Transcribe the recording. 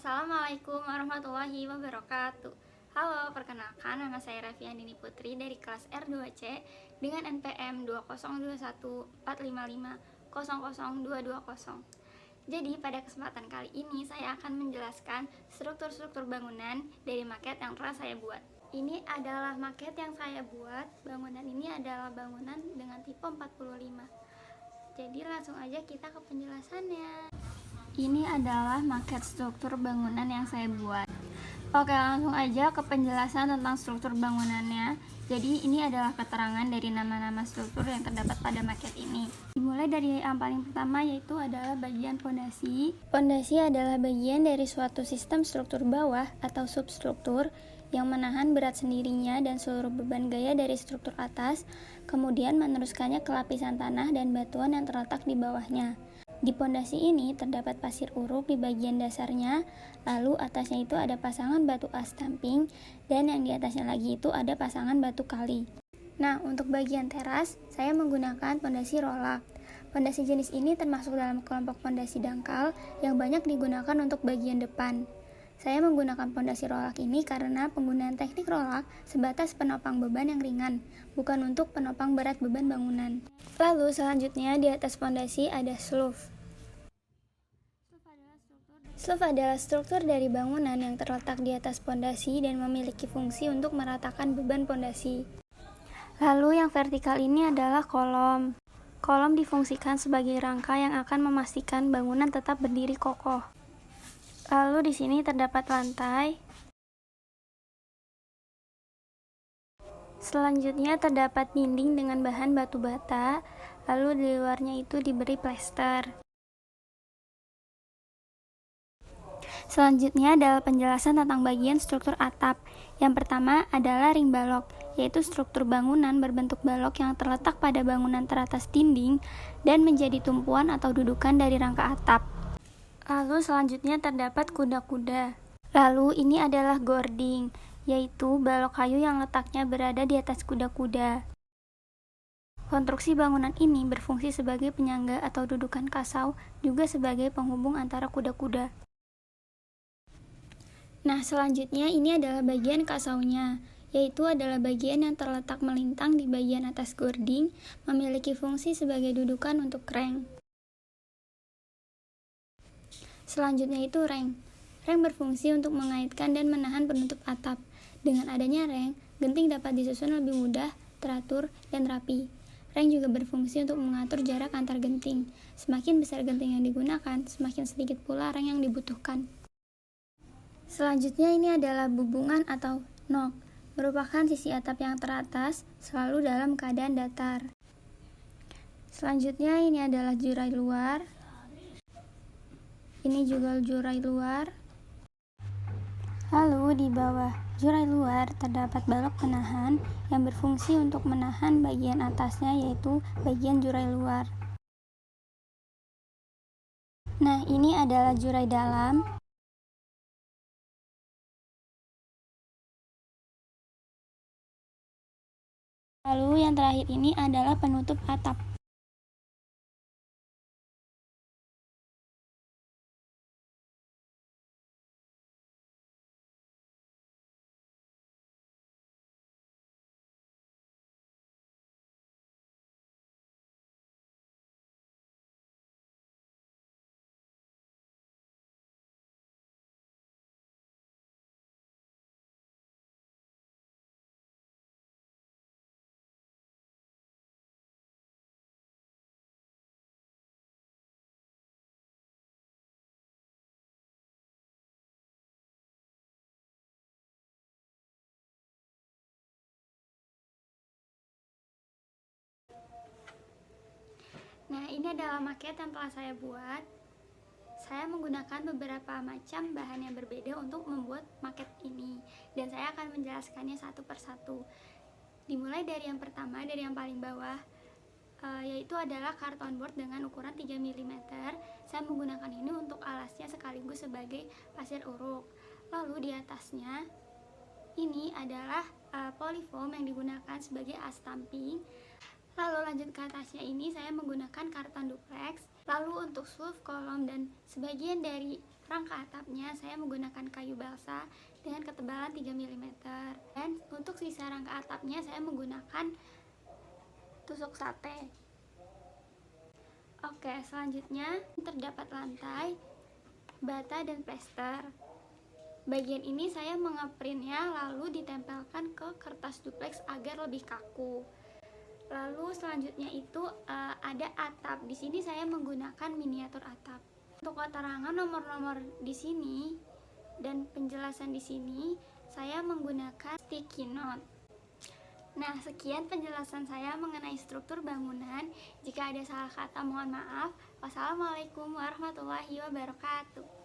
Assalamualaikum warahmatullahi wabarakatuh. Halo, perkenalkan nama saya Raffiandini Putri dari kelas R2C dengan NPM 2021455002220. Jadi pada kesempatan kali ini saya akan menjelaskan struktur-struktur bangunan dari maket yang telah saya buat. Ini adalah maket yang saya buat. Bangunan ini adalah bangunan dengan tipe 45. Jadi langsung aja kita ke penjelasannya. Ini adalah maket struktur bangunan yang saya buat. Oke, langsung aja ke penjelasan tentang struktur bangunannya. Jadi ini adalah keterangan dari nama-nama struktur yang terdapat pada maket ini. Dimulai dari yang paling pertama, yaitu adalah bagian fondasi. Fondasi adalah bagian dari suatu sistem struktur bawah atau substruktur yang menahan berat sendirinya dan seluruh beban gaya dari struktur atas, kemudian meneruskannya ke lapisan tanah dan batuan yang terletak di bawahnya. Di pondasi ini terdapat pasir uruk di bagian dasarnya, lalu atasnya itu ada pasangan batu astamping, dan yang di atasnya lagi itu ada pasangan batu kali. Nah, untuk bagian teras, saya menggunakan pondasi rolak. Pondasi jenis ini termasuk dalam kelompok pondasi dangkal yang banyak digunakan untuk bagian depan. Saya menggunakan pondasi rolak ini karena penggunaan teknik rolak sebatas penopang beban yang ringan, bukan untuk penopang berat beban bangunan. Lalu selanjutnya di atas pondasi ada slope. Slope adalah struktur dari bangunan yang terletak di atas pondasi dan memiliki fungsi untuk meratakan beban pondasi. Lalu yang vertikal ini adalah kolom. Kolom difungsikan sebagai rangka yang akan memastikan bangunan tetap berdiri kokoh. Lalu di sini terdapat lantai. Selanjutnya terdapat dinding dengan bahan batu bata, lalu di luarnya itu diberi plester. Selanjutnya adalah penjelasan tentang bagian struktur atap. Yang pertama adalah ring balok, yaitu struktur bangunan berbentuk balok yang terletak pada bangunan teratas dinding dan menjadi tumpuan atau dudukan dari rangka atap. Lalu selanjutnya terdapat kuda-kuda. Lalu ini adalah gording, yaitu balok kayu yang letaknya berada di atas kuda-kuda. Konstruksi bangunan ini berfungsi sebagai penyangga atau dudukan kasau, juga sebagai penghubung antara kuda-kuda. Nah, selanjutnya ini adalah bagian kasaunya, yaitu adalah bagian yang terletak melintang di bagian atas gording, memiliki fungsi sebagai dudukan untuk reng. Selanjutnya itu reng. Reng berfungsi untuk mengaitkan dan menahan penutup atap. Dengan adanya reng, genting dapat disusun lebih mudah, teratur, dan rapi. Reng juga berfungsi untuk mengatur jarak antar genting. Semakin besar genting yang digunakan, semakin sedikit pula reng yang dibutuhkan. Selanjutnya ini adalah bubungan atau nok, merupakan sisi atap yang teratas, selalu dalam keadaan datar. Selanjutnya ini adalah jurai luar. Ini juga jurai luar. Lalu di bawah jurai luar terdapat balok penahan yang berfungsi untuk menahan bagian atasnya, yaitu bagian jurai luar. Nah, ini adalah jurai dalam. Lalu yang terakhir ini adalah penutup atap. Nah, ini adalah maket yang telah saya buat. Saya menggunakan beberapa macam bahan yang berbeda untuk membuat maket ini, dan saya akan menjelaskannya satu persatu. Dimulai dari yang pertama, dari yang paling bawah, yaitu adalah karton board dengan ukuran 3 mm. Saya menggunakan ini untuk alasnya sekaligus sebagai pasir uruk. Lalu di atasnya ini adalah polyfoam yang digunakan sebagai astamping. Lalu lanjut ke atasnya ini saya menggunakan karton duplex Lalu untuk roof, kolom, dan sebagian dari rangka atapnya saya menggunakan kayu balsa dengan ketebalan 3 mm. Dan untuk sisa rangka atapnya saya menggunakan tusuk sate. Oke, selanjutnya terdapat lantai, bata, dan plester. Bagian ini saya mengeprintnya lalu ditempelkan ke kertas duplex agar lebih kaku. Lalu selanjutnya itu ada atap. Di sini saya menggunakan miniatur atap. Untuk keterangan nomor-nomor di sini dan penjelasan di sini saya menggunakan sticky note. Nah, sekian penjelasan saya mengenai struktur bangunan. Jika ada salah kata mohon maaf. Wassalamualaikum warahmatullahi wabarakatuh.